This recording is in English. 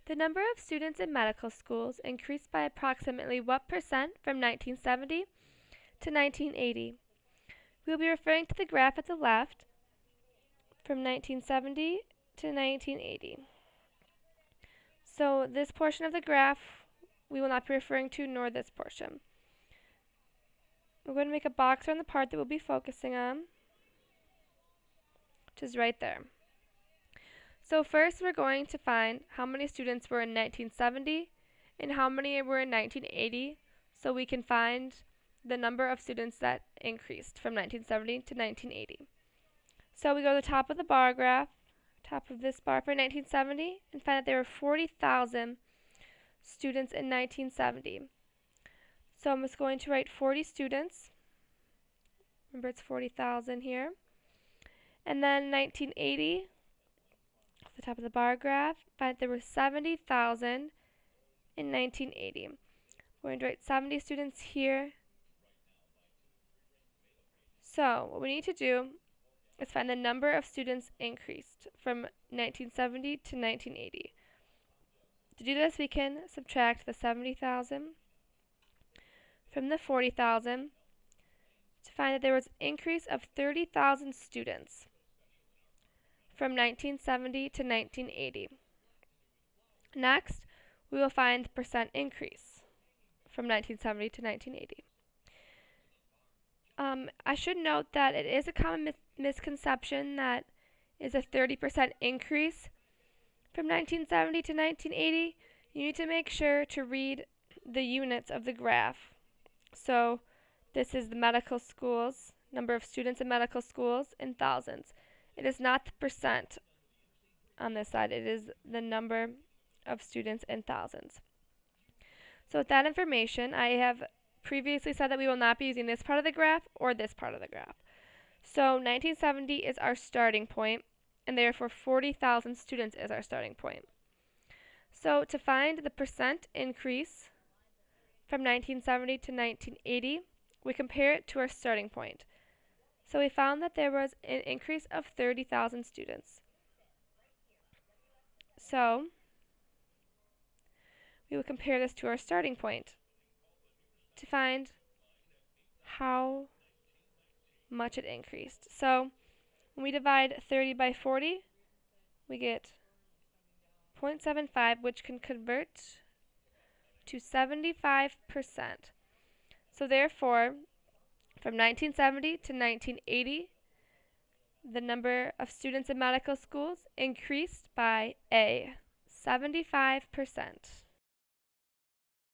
The number of students in medical schools increased by approximately what percent from 1970 to 1980? We will be referring to the graph at the left from 1970 to 1980. So this portion of the graph we will not be referring to, nor this portion. We're going to make a box around the part that we'll be focusing on, which is right there. So first we're going to find how many students were in 1970 and how many were in 1980, so we can find the number of students that increased from 1970 to 1980. So we go to the top of the bar graph, top of this bar for 1970, and find that there were 40,000 students in 1970. So I'm just going to write 40 students. Remember, it's 40,000 here. And then 1980, at the top of the bar graph, find that there were 70,000 in 1980. We're going to write 70 students here. So what we need to do is find the number of students increased from 1970 to 1980. To do this, we can subtract the 70,000 from the 40,000 to find that there was an increase of 30,000 students from 1970 to 1980. Next, we will find the percent increase from 1970 to 1980. I should note that it is a common misconception that is a 30% increase from 1970 to 1980. You need to make sure to read the units of the graph. So this is the medical schools, number of students in medical schools in thousands. It is not the percent on this side, it is the number of students in thousands. So with that information, I have previously said that we will not be using this part of the graph or this part of the graph. So 1970 is our starting point, and therefore 40,000 students is our starting point. So to find the percent increase from 1970 to 1980, we compare it to our starting point. So we found that there was an increase of 30,000 students. So we will compare this to our starting point to find how much it increased. So when we divide 30 by 40, we get 0.75, which can convert to 75%. So therefore, from 1970 to 1980, the number of students in medical schools increased by 75%.